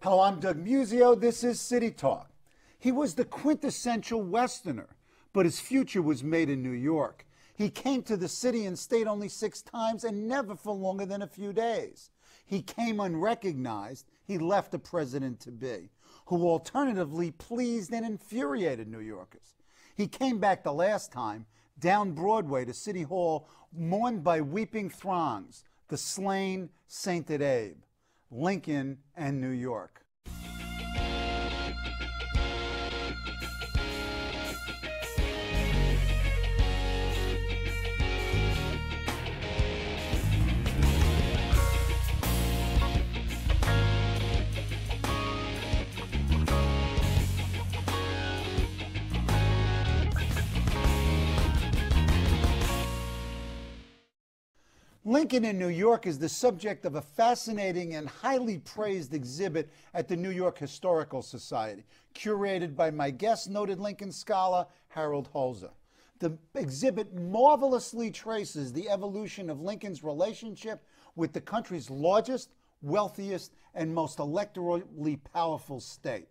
Hello, I'm Doug Musio. This is City Talk. He was the quintessential Westerner, but his future was made in New York. He came to the city and stayed only 6 times and never for longer than a few days. He came unrecognized. He left a president-to-be, who alternatively pleased and infuriated New Yorkers. He came back the last time, down Broadway to City Hall, mourned by weeping throngs, the slain, sainted Abe. Lincoln and New York. Lincoln in New York is the subject of a fascinating and highly praised exhibit at the New York Historical Society, curated by my guest, noted Lincoln scholar Harold Holzer. The exhibit marvelously traces the evolution of Lincoln's relationship with the country's largest, wealthiest, and most electorally powerful state.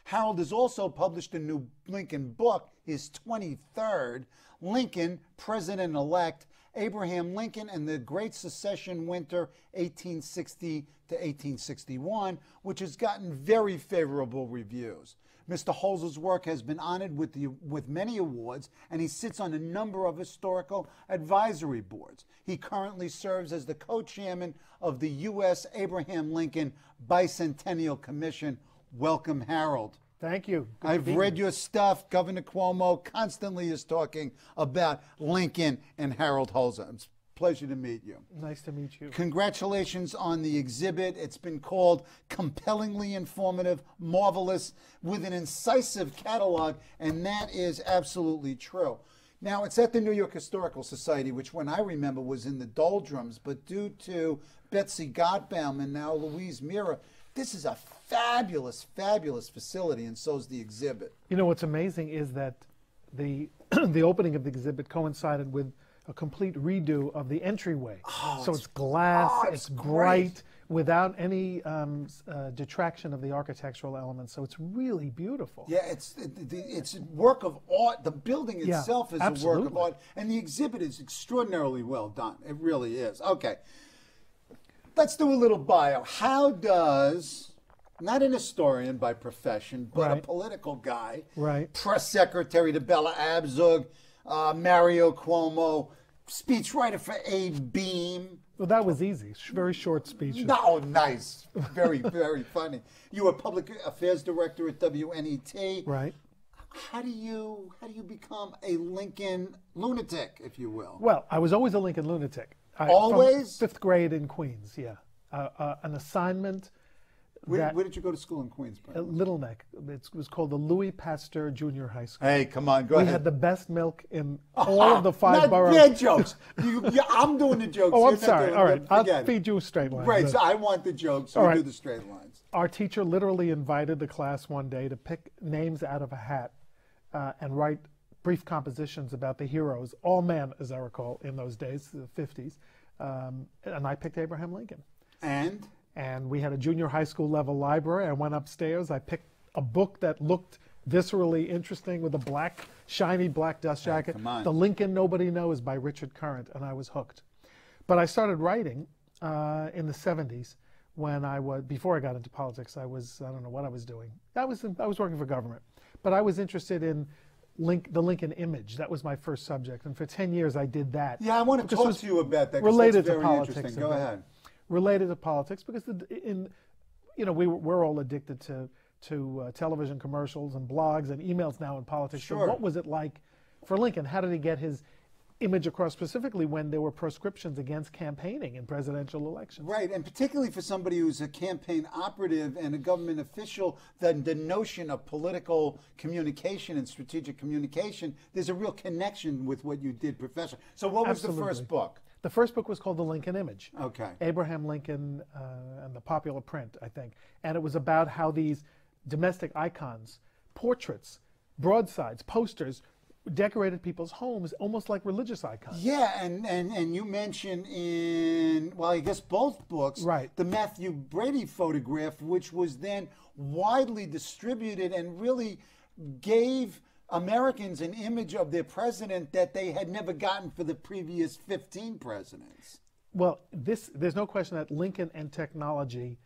Harold has also published a new Lincoln book, his 23rd, Lincoln, President-elect, Abraham Lincoln and the Great Secession Winter, 1860 to 1861, which has gotten very favorable reviews. Mr. Holzer's work has been honored with many awards, and he sits on a number of historical advisory boards. He currently serves as the co-chairman of the U.S. Abraham Lincoln Bicentennial Commission. Welcome, Harold. Thank you. I've read your stuff. Governor Cuomo constantly is talking about Lincoln and Harold Holzer. It's a pleasure to meet you. Nice to meet you. Congratulations on the exhibit. It's been called compellingly informative, marvelous, with an incisive catalog, and that is absolutely true. Now, it's at the New York Historical Society, which when I remember was in the doldrums, but due to Betsy Gottbaum and now Louise Mira, this is a fabulous, fabulous facility, and so's the exhibit. You know, what's amazing is that the the opening of the exhibit coincided with a complete redo of the entryway. Oh, so it's glass, it's bright, without any detraction of the architectural elements. So it's really beautiful. Yeah, it's work of art. The building itself is a work of art, and the exhibit is extraordinarily well done. It really is. Okay, let's do a little bio. How does, not an historian by profession, but a political guy, press secretary to Bella Abzug, Mario Cuomo, speechwriter for Abe Beam. Well, that was easy. Very short speech. No, nice. Very, very funny. You were public affairs director at WNET. Right. How do you become a Lincoln lunatic, if you will? Well, I was always a Lincoln lunatic. Always? From 5th grade in Queens, yeah. An assignment. Where did you go to school in Queens? Little Neck. It was called the Louis Pasteur Junior High School. Hey, come on, go ahead. We had the best milk in all of the 5 boroughs. Bad jokes. I'm doing the jokes. Oh, I'm sorry. All right, I'll feed you a straight line. Right, so I want the jokes, so you do the straight lines. Our teacher literally invited the class one day to pick names out of a hat and write brief compositions about the heroes, all men, as I recall, in those days, the 50s. And I picked Abraham Lincoln. And we had a junior high school level library. I went upstairs. I picked a book that looked viscerally interesting with a shiny black dust jacket. The Lincoln Nobody Knows by Richard Current, and I was hooked. But I started writing in the 70s when before I got into politics. I don't know what I was doing. I was working for government. But I was interested in the Lincoln image. That was my first subject. And for 10 years I did that. Yeah, I want to talk to you about that. Related to politics. Go ahead. Related to politics, because we're all addicted to television commercials and blogs and emails now in politics. Sure. So what was it like for Lincoln? How did he get his image across, specifically when there were proscriptions against campaigning in presidential elections? Right, and particularly for somebody who's a campaign operative and a government official, the notion of political communication and strategic communication, there's a real connection with what you did professionally. So what was the first book? The first book was called The Lincoln Image. Okay. Abraham Lincoln and the Popular Print, I think. And it was about how these domestic icons, portraits, broadsides, posters, decorated people's homes almost like religious icons. Yeah, and you mentioned in, well, I guess both books, Right. the Matthew Brady photograph, which was then widely distributed and really gave Americans an image of their president that they had never gotten for the previous 15 presidents. Well, there's no question that Lincoln and technology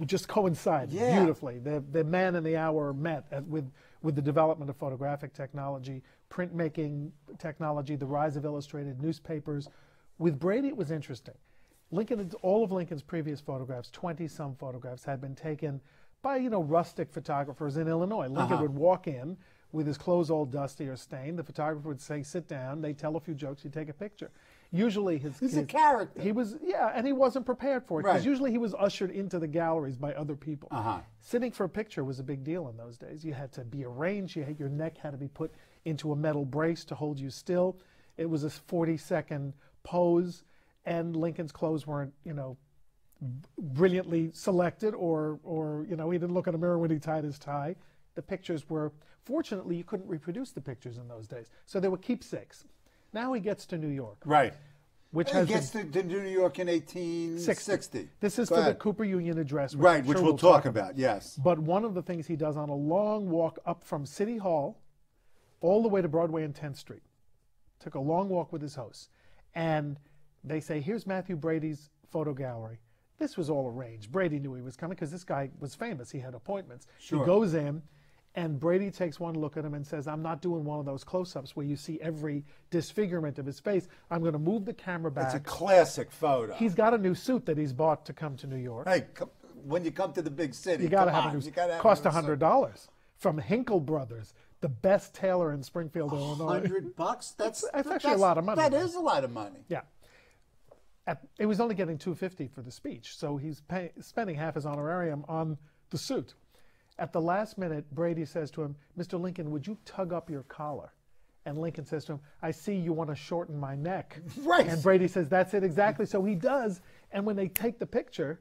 just coincide Yeah. beautifully. The man and the hour met with the development of photographic technology, printmaking technology, the rise of illustrated newspapers. With Brady, it was interesting. All of Lincoln's previous photographs, 20-some photographs, had been taken by, rustic photographers in Illinois. Lincoln would walk in with his clothes all dusty or stained. The photographer would say, sit down. They'd tell a few jokes. He'd take a picture. Usually He's a character. He was, and he wasn't prepared for it. Because Right. usually he was ushered into the galleries by other people. Uh-huh. Sitting for a picture was a big deal in those days. You had to be arranged. Your neck had to be put into a metal brace to hold you still. It was a 40-second pose, and Lincoln's clothes weren't, brilliantly selected, or he didn't look in a mirror when he tied his tie. The pictures were, fortunately, you couldn't reproduce the pictures in those days, so they were keepsakes. Now he gets to New York, Right. which He has gets to New York in 1860. This is Go for the ahead. Cooper Union address, Right, I'm which sure we'll talk about, yes. But one of the things he does on a long walk up from City Hall all the way to Broadway and 10th Street, took a long walk with his hosts, and they say, here's Matthew Brady's photo gallery. This was all arranged. Brady knew he was coming because this guy was famous. He had appointments. Sure. He goes in, and Brady takes one look at him and says, I'm not doing one of those close-ups where you see every disfigurement of his face. I'm going to move the camera back. It's a classic photo. He's got a new suit that he's bought to come to New York. Hey, when you come to the big city, You got to come have on, a new you gotta have cost a new suit. $100 from Hinkle Brothers, the best tailor in Springfield, Illinois. $100? That's actually a lot of money. That is a lot of money. Yeah. It was only getting $250 for the speech, so he's spending half his honorarium on the suit. At the last minute, Brady says to him, Mr. Lincoln, would you tug up your collar? And Lincoln says to him, I see you want to shorten my neck. Right. And Brady says, that's it exactly. So he does. And when they take the picture,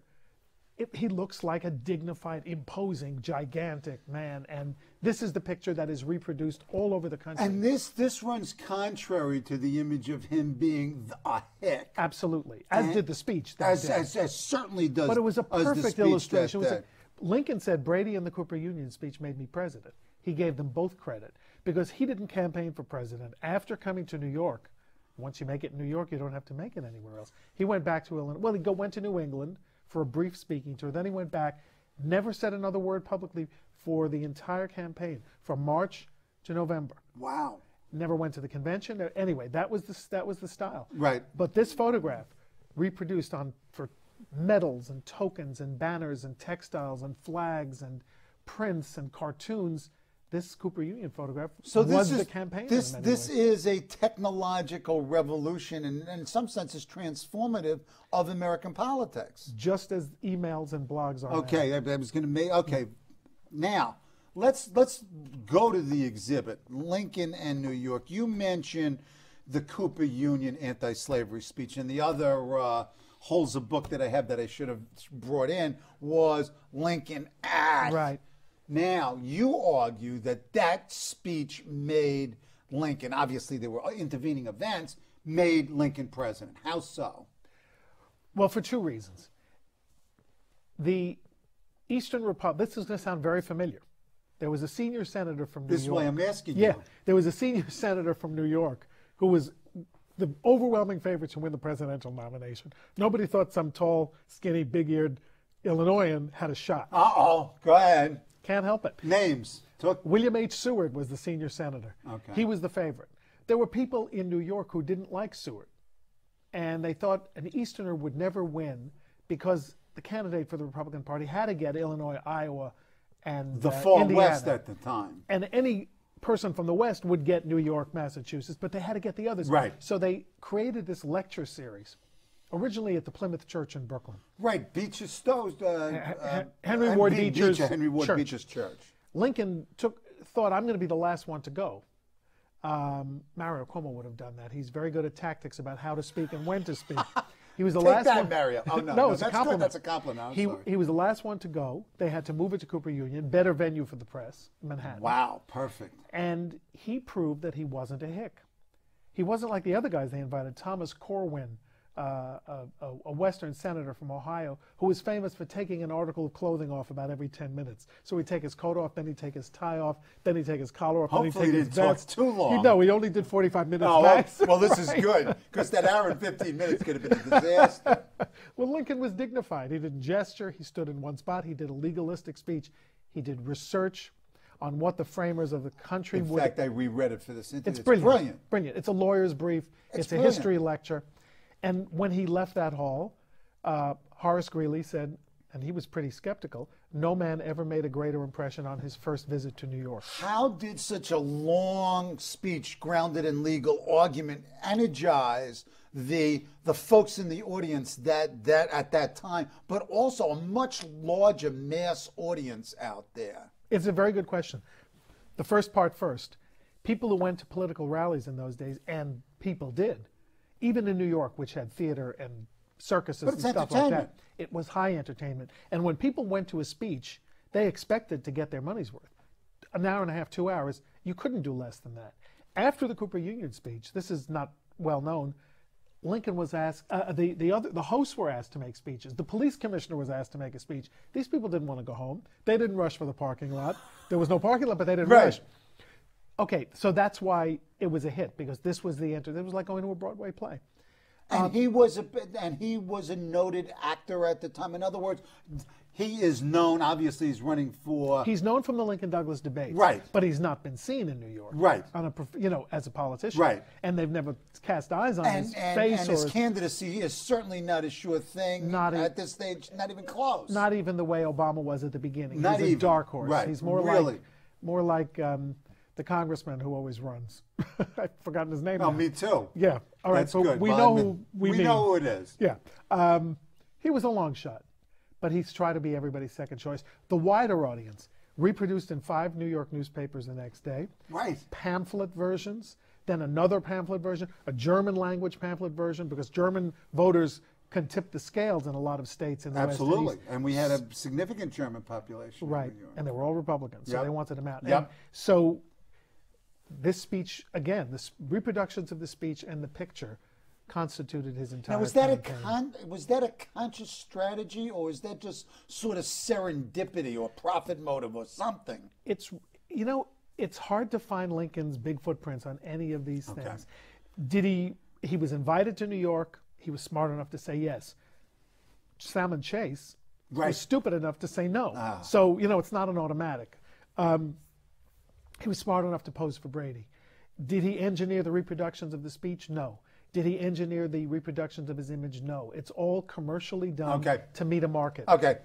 he looks like a dignified, imposing, gigantic man. And this is the picture that is reproduced all over the country. And this runs contrary to the image of him being a hick. Absolutely. As did the speech that day. As certainly does. But it was a as the perfect speech illustration. that day. Lincoln said Brady and the Cooper Union speech made me president. He gave them both credit because he didn't campaign for president. After coming to New York, once you make it in New York, you don't have to make it anywhere else. He went back to Illinois. Well, he went to New England for a brief speaking tour. Then he went back, never said another word publicly for the entire campaign, from March to November. Wow. Never went to the convention. Anyway, that was the style. Right. But this photograph, reproduced for medals and tokens and banners and textiles and flags and prints and cartoons, this Cooper Union photograph was the campaign. This in many ways. is a technological revolution, and in some senses transformative of American politics. Just as emails and blogs are. Okay, now. I was going to make. Okay, now let's go to the exhibit, Lincoln and New York. You mentioned the Cooper Union anti-slavery speech, and the other Holzer book that I have that I should have brought in was Lincoln at. Right. Now, you argue that speech made Lincoln, obviously there were intervening events, made Lincoln president. How so? Well, for two reasons. The Eastern Republic, this is going to sound very familiar. There was a senior senator from New York. This is why I'm asking Yeah, you. there was a senior senator from New York who was the overwhelming favorite to win the presidential nomination. Nobody thought some tall, skinny, big-eared Illinoisan had a shot. Uh-oh. Go ahead. Can't help it. Names. William H. Seward was the senior senator. Okay. He was the favorite. There were people in New York who didn't like Seward, and they thought an Easterner would never win because the candidate for the Republican Party had to get Illinois, Iowa, and The far Indiana. West at the time. And any person from the West would get New York, Massachusetts, but they had to get the others. Right. So they created this lecture series, originally at the Plymouth Church in Brooklyn. Right. Beecher's Stowe's. Henry Ward Beecher's Henry Ward church. Beecher's church. Lincoln thought, I'm going to be the last one to go. Mario Cuomo would have done that. He's very good at tactics about how to speak and when to speak. He was the Take last that, one. Mario. Oh, no, no, no, it's that's a compliment. good. That's a compliment. I'm sorry. He was the last one to go. They had to move it to Cooper Union, better venue for the press, Manhattan. Wow, perfect. And he proved that he wasn't a hick. He wasn't like the other guys they invited. Thomas Corwin, a Western senator from Ohio, who was famous for taking an article of clothing off about every 10 minutes. So he'd take his coat off, then he'd take his tie off, then he'd take his collar off, Hopefully he then he'd didn't take his talk vest. too long. No, he only did 45 minutes Oh, max. well, this is good, because that hour and 15 minutes could have been a disaster. Well, Lincoln was dignified. He didn't gesture. He stood in one spot. He did a legalistic speech. He did research on what the framers of the country would... In fact, I reread it for this interview. It's brilliant. Brilliant. It's a lawyer's brief. It's a brilliant. history lecture. And when he left that hall, Horace Greeley said, and he was pretty skeptical, no man ever made a greater impression on his first visit to New York. How did such a long speech grounded in legal argument energize the folks in the audience that at that time, but also a much larger mass audience out there? It's a very good question. The first part first. People who went to political rallies in those days, and people did, even in New York, which had theater and circuses and stuff like that, it was high entertainment. And when people went to a speech, they expected to get their money's worth. An hour and a half, 2 hours, you couldn't do less than that. After the Cooper Union speech, this is not well known, Lincoln was asked, the hosts were asked to make speeches. The police commissioner was asked to make a speech. These people didn't want to go home. They didn't rush for the parking lot. There was no parking lot, but they didn't rush. Okay, so that's why it was a hit, because this was it was like going to a Broadway play. And he was a noted actor at the time. In other words, he is known. Obviously, he's running for. He's known from the Lincoln-Douglas debates, right? But he's not been seen in New York, right? On as a politician, right? And they've never cast eyes on his face. And his candidacy is certainly not a sure thing. At this stage, not even close. Not even the way Obama was at the beginning. Not he's even a dark horse. Right? He's more like the congressman who always runs. I've forgotten his name. Oh, now. me too. Yeah. All right. That's so good. we know who we mean. We know who it is. Yeah. He was a long shot, but he's tried to be everybody's second choice. The wider audience, reproduced in 5 New York newspapers the next day. Right. Pamphlet versions, then another pamphlet version, a German language pamphlet version, because German voters can tip the scales in a lot of states in the West and East. Absolutely. And we had a significant German population. Right. In New York. And they were all Republicans, so they wanted him out. Yep. And so this speech, again, the reproductions of the speech and the picture constituted his entire campaign. Was that a conscious strategy, or was that just sort of serendipity or profit motive or something? It's hard to find Lincoln's big footprints on any of these things. He was invited to New York. He was smart enough to say yes. Salmon Chase was stupid enough to say no. So, it's not an automatic. He was smart enough to pose for Brady. Did he engineer the reproductions of the speech? No. Did he engineer the reproductions of his image? No. It's all commercially done to meet a market. Okay.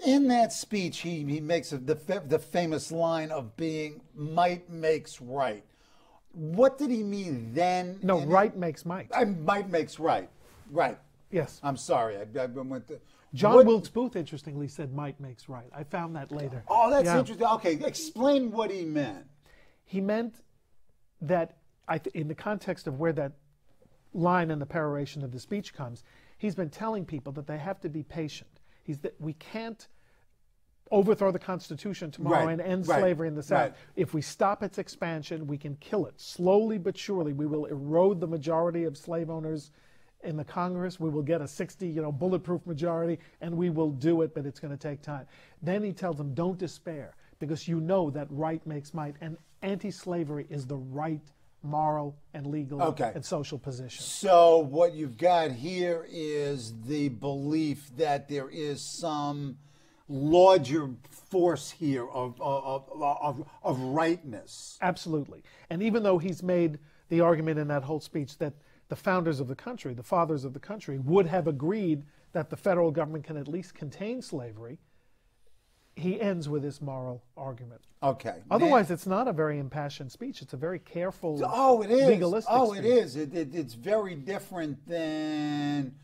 In that speech, he makes the famous line of being might makes right. What did he mean then? No, right makes might. Might makes right. Right. Yes. I'm sorry. I went to... John Wilkes Booth, interestingly, said might makes right. I found that later. Oh, that's interesting. Okay, explain what he meant. He meant that, in the context of where that line in the peroration of the speech comes, he's been telling people that they have to be patient. We can't overthrow the Constitution tomorrow and end slavery in the South. If we stop its expansion, we can kill it. Slowly but surely, we will erode the majority of slave owners in the Congress. We will get a 60, bulletproof majority, and we will do it, but it's going to take time. Then he tells them, don't despair, because that right makes might, and anti-slavery is the right moral and legal and social position. So what you've got here is the belief that there is some larger force here of rightness. Absolutely. And even though he's made the argument in that whole speech that the founders of the country, the fathers of the country, would have agreed that the federal government can at least contain slavery, he ends with this moral argument. Okay. Otherwise, it's not a very impassioned speech. It's a very careful, legalistic speech. It is. It's very different than,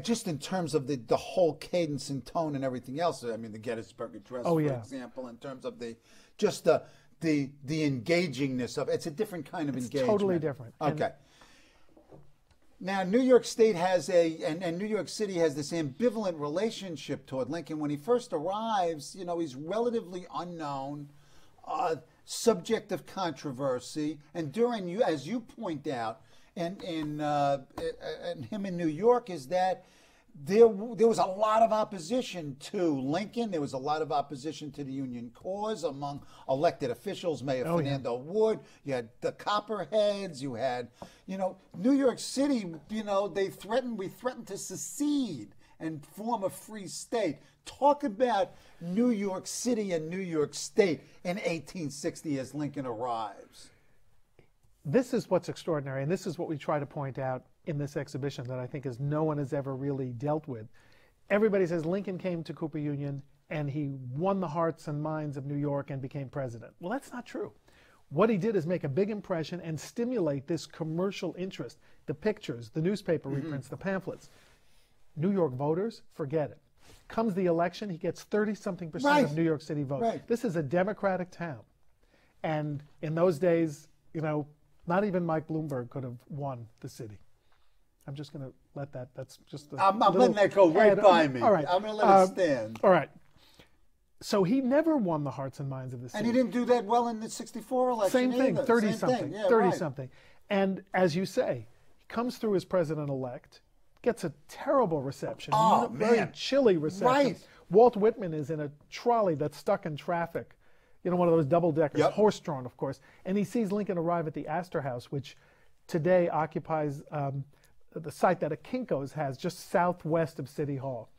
just in terms of the whole cadence and tone and everything else. I mean, the Gettysburg Address, for example, in terms of the engagingness of it. It's a different kind of engagement. Totally different. Okay. Now, New York State has and New York City has this ambivalent relationship toward Lincoln. When he first arrives, you know, he's relatively unknown, subject of controversy, and during, as you point out, and him in New York, is that there was a lot of opposition to Lincoln. There was a lot of opposition to the Union cause among elected officials, Mayor Fernando Wood. You had the Copperheads. You had, you know, New York City, you know, we threatened to secede and form a free state. Talk about New York City and New York State in 1860 as Lincoln arrives. This is what's extraordinary, and this is what we try to point out in this exhibition that I think is no one has ever really dealt with. Everybody says Lincoln came to Cooper Union and he won the hearts and minds of New York and became president. Well, that's not true. What he did is make a big impression and stimulate this commercial interest. The pictures, the newspaper reprints, the pamphlets. New York voters, forget it. Comes the election, he gets 30-something% of New York City votes. This is a Democratic town. And in those days, you know, not even Mike Bloomberg could have won the city. I'm just going to let that, that's just a I'm letting that go right by me. All right. I'm going to let it stand. All right. So he never won the hearts and minds of the city. And he didn't do that well in the 64 election Same thing, either. 30-something, Yeah, 30-something. And as you say, he comes through as president-elect, gets a terrible reception, very chilly reception. Walt Whitman is in a trolley that's stuck in traffic, you know, one of those double-deckers, horse-drawn, of course, and he sees Lincoln arrive at the Astor House, which today occupies the site that a Kinko's has just southwest of City Hall.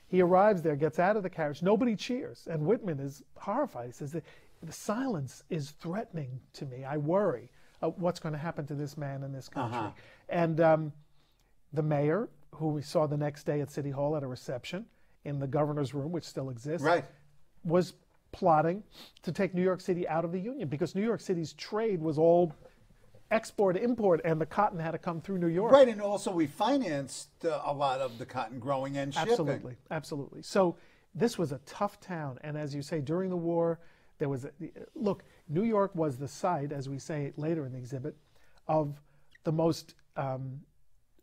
He arrives there, gets out of the carriage, nobody cheers, and Whitman is horrified. He says, the silence is threatening to me. I worry what's going to happen to this man in this country. And the mayor, who we saw the next day at City Hall at a reception in the governor's room, which still exists, was plotting to take New York City out of the Union because New York City's trade was all export, import, and the cotton had to come through New York. Right, and also we financed a lot of the cotton growing and shipping. Absolutely, absolutely. So this was a tough town, and as you say, during the war, there was look, New York was the site, as we say later in the exhibit, of the most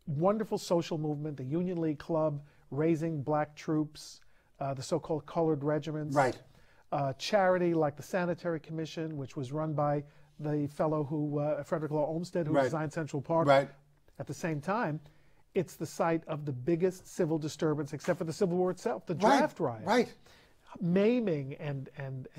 wonderful social movement, the Union League Club, raising black troops, the so-called colored regiments, charity like the Sanitary Commission, which was run by the fellow who, Frederick Law Olmsted, who designed Central Park. At the same time, it's the site of the biggest civil disturbance, except for the Civil War itself, the draft riot. Maiming and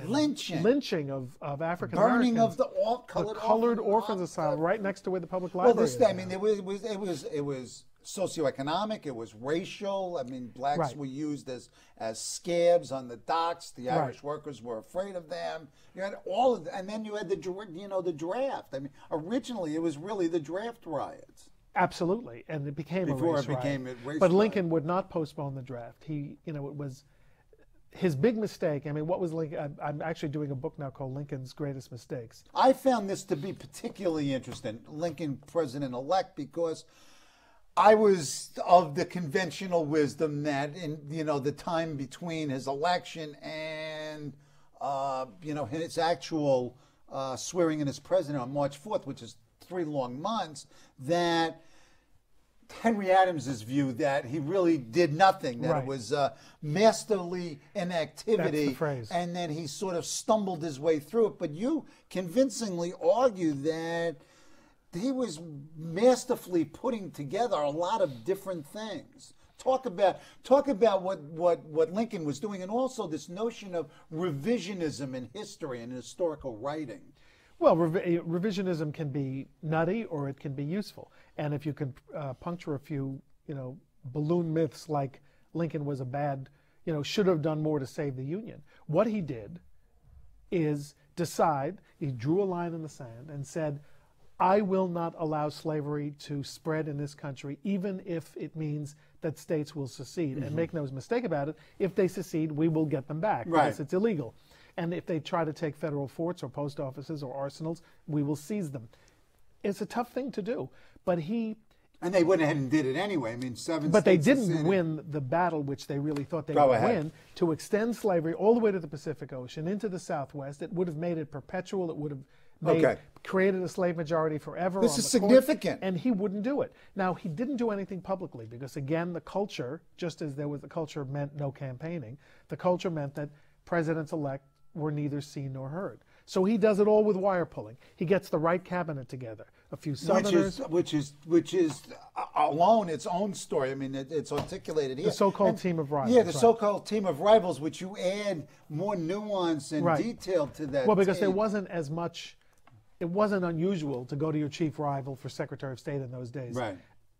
lynching of African Americans. Burning of the colored orphans asylum right next to where the public library is. Well, I mean, it was socioeconomic, it was racial. I mean, blacks were used as scabs on the docks. The Irish workers were afraid of them. You had all of that, and then you had the draft. I mean, originally it was really the draft riots. Absolutely, and it became a race riot. But Lincoln would not postpone the draft. He, you know, it was his big mistake. I mean, what was Lincoln? I'm actually doing a book now called Lincoln's Greatest Mistakes. I found this to be particularly interesting, Lincoln president-elect, because I was of the conventional wisdom that in, you know, the time between his election and, you know, his actual swearing in as president on March 4th, which is 3 long months, that Henry Adams's view that he really did nothing, that it was masterly inactivity. That's the phrase. And then he sort of stumbled his way through it. But you convincingly argue that he was masterfully putting together a lot of different things. Talk about what Lincoln was doing, and also this notion of revisionism in history and historical writing. Well, revisionism can be nutty or it can be useful. And if you could puncture a few, you know, balloon myths like Lincoln was a bad, you know, should have done more to save the Union. What he did is decide, he drew a line in the sand and said, I will not allow slavery to spread in this country, even if it means that states will secede. And make no mistake about it, if they secede, we will get them back because it's illegal. And if they try to take federal forts or post offices or arsenals, we will seize them. It's a tough thing to do, but he... And they went ahead and did it anyway. I mean, 7 But they states didn't win the battle, which they really thought they would win, to extend slavery all the way to the Pacific Ocean, into the Southwest. It would have made it perpetual. It would have created a slave majority forever. This is significant. And he wouldn't do it. Now, he didn't do anything publicly because, again, the culture, just as the culture meant no campaigning, the culture meant that presidents-elect were neither seen nor heard. So he does it all with wire pulling. He gets the right cabinet together. A few Southerners. Which is alone its own story. I mean, it's articulated here. The so-called team of rivals. Yeah, the so-called team of rivals, which you add more nuance and detail to that. Well, because there wasn't as much, it wasn't unusual to go to your chief rival for Secretary of State in those days. Right.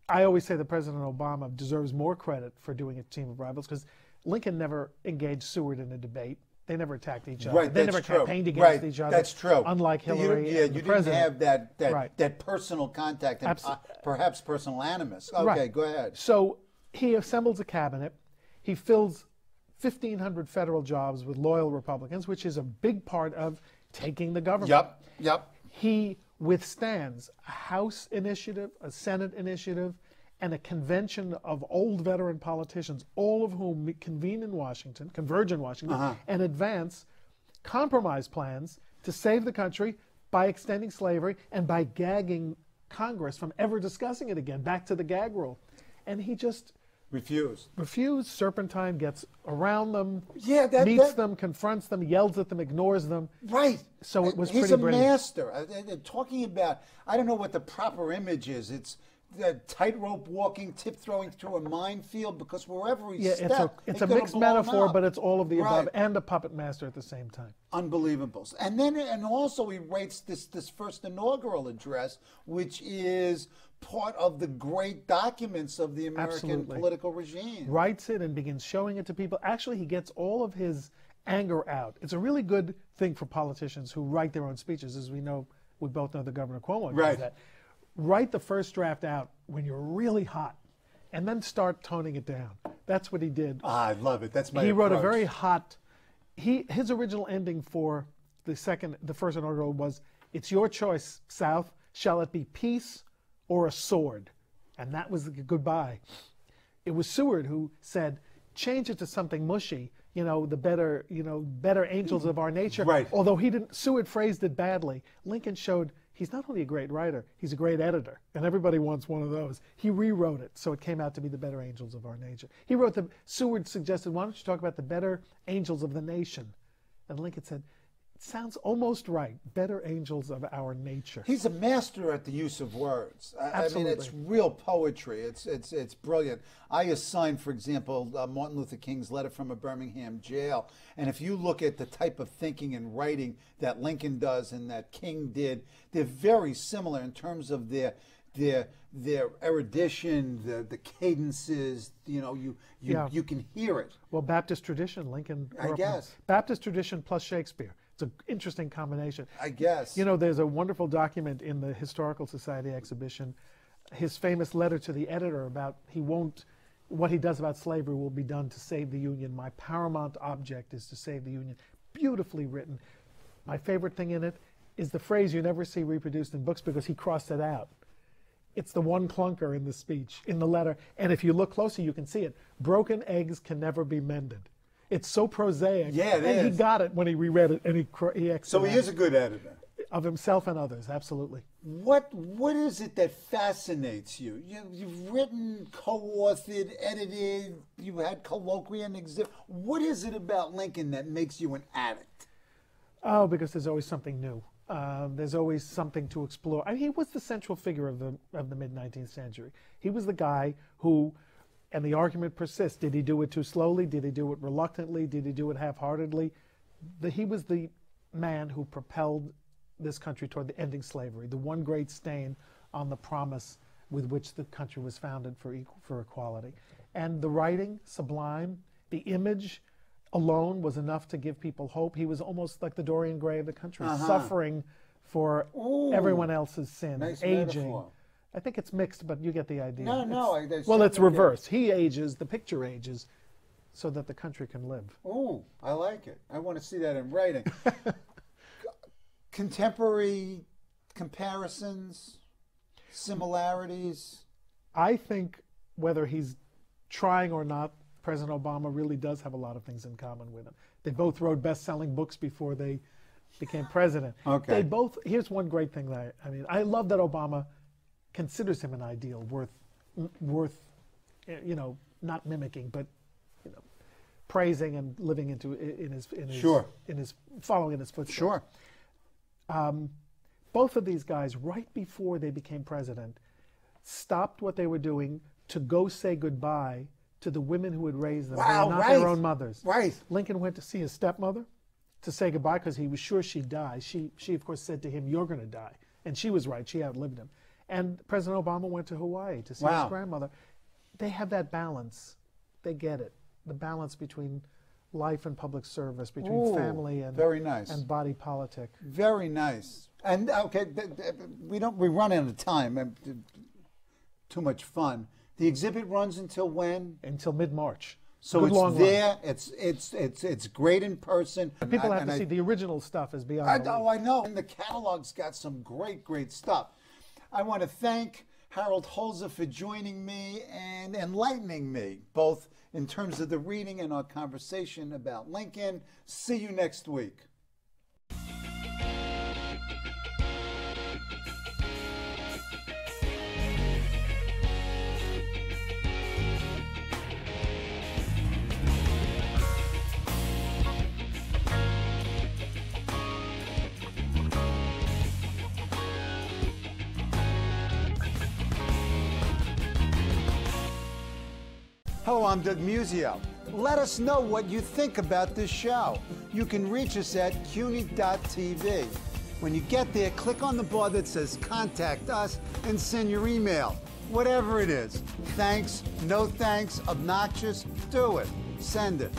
I always say that President Obama deserves more credit for doing a team of rivals because Lincoln never engaged Seward in a debate. They never attacked each other. Right, they never campaigned against each other. That's true. Unlike Hillary. You didn't have that personal contact and perhaps personal animus. Okay, go ahead. So he assembles a cabinet. He fills 1,500 federal jobs with loyal Republicans, which is a big part of taking the government. Yep. He withstands a House initiative, a Senate initiative, and a convention of old veteran politicians, all of whom convene in Washington, converge in Washington, and advance compromise plans to save the country by extending slavery and by gagging Congress from ever discussing it again, back to the gag rule. And he just refused. Serpentine gets around them, meets them, confronts them, yells at them, ignores them. Right. So it was He's pretty brilliant. Master. Talking about, I don't know what the proper image is. It's tightrope walking, tip-throwing through a minefield, because wherever he steps, it's a mixed metaphor, but it's all of the above, and a puppet master at the same time. Unbelievable. And also he writes this first inaugural address, which is part of the great documents of the American political regime. Writes it and begins showing it to people. Actually, he gets all of his anger out. It's a really good thing for politicians who write their own speeches. As we both know that Governor Cuomo does that. Write the first draft out when you're really hot, and then start toning it down. That's what he did. I love it. That's my He wrote approach. a very hot. His original ending for the first inaugural was, "It's your choice, South. Shall it be peace or a sword?" And that was the goodbye. It was Seward who said, "Change it to something mushy. The better angels of our nature." Right. Although Seward phrased it badly. Lincoln showed he's not only a great writer, he's a great editor, and everybody wants one of those. He rewrote it, so it came out to be the better angels of our nature. Seward suggested, "Why don't you talk about the better angels of the nation?" And Lincoln said, "It sounds almost right, better angels of our nature." He's a master at the use of words. Absolutely. I mean, it's real poetry. It's brilliant. I assigned, for example, Martin Luther King's Letter from a Birmingham Jail. And if you look at the type of thinking and writing that Lincoln does and that King did, they're very similar in terms of their erudition, the cadences. You can hear it. Well, Baptist tradition, Lincoln. I guess. Baptist tradition plus Shakespeare. It's an interesting combination. I guess. There's a wonderful document in the Historical Society exhibition, his famous letter to the editor about what he does about slavery will be done to save the Union. My paramount object is to save the Union. Beautifully written. My favorite thing in it is the phrase you never see reproduced in books because he crossed it out. It's the one clunker in the speech, in the letter. And if you look closer, you can see it. Broken eggs can never be mended. It's so prosaic. Yeah, it and is. he got it when he reread it, and he So he is a good editor. Of himself and others, absolutely. What is it that fascinates you? You've written, co-authored, edited, you had colloquia and exhibit. What is it about Lincoln that makes you an addict? Oh, because there's always something new. There's always something to explore. I mean, he was the central figure of the mid-19th century. He was the guy who, and the argument persists, did he do it too slowly? Did he do it reluctantly? Did he do it half-heartedly? He was the man who propelled this country toward the ending slavery, the one great stain on the promise with which the country was founded for equality. And the writing, sublime, the image alone was enough to give people hope. He was almost like the Dorian Gray of the country, suffering for everyone else's sin, nice aging. metaphor. I think it's mixed, but you get the idea. No, it's reversed. He ages, the picture ages, so that the country can live. Oh, I like it. I want to see that in writing. Contemporary comparisons, similarities. I think whether he's trying or not, President Obama really does have a lot of things in common with him. They both wrote best-selling books before they became president. Okay. They both, here's one great thing that I love that Obama considers him an ideal worth, not mimicking, but, praising and living in his following in his footsteps. Sure. Both of these guys, right before they became president, stopped what they were doing to go say goodbye to the women who had raised them, Wow, who were not right. their own mothers. Right. Lincoln went to see his stepmother to say goodbye because he was sure she'd die. She of course said to him, "You're going to die," and she was right. She outlived him. And President Obama went to Hawaii to see Wow. his grandmother. They have that balance. They get it. The balance between life and public service, between Ooh, family and very nice. and body politic. Very nice. And okay, we run out of time. Too much fun. The exhibit runs until when? Until mid-March. So Good it's long there. run. It's great in person. People have to see the original stuff is beyond. I know. And the catalog's got some great stuff. I want to thank Harold Holzer for joining me and enlightening me, both in terms of the reading and our conversation about Lincoln. See you next week. Hello, I'm Doug Musio. Let us know what you think about this show. You can reach us at CUNY.TV. When you get there, click on the bar that says Contact Us and send your email. Whatever it is. Thanks, no thanks, obnoxious, do it. Send it.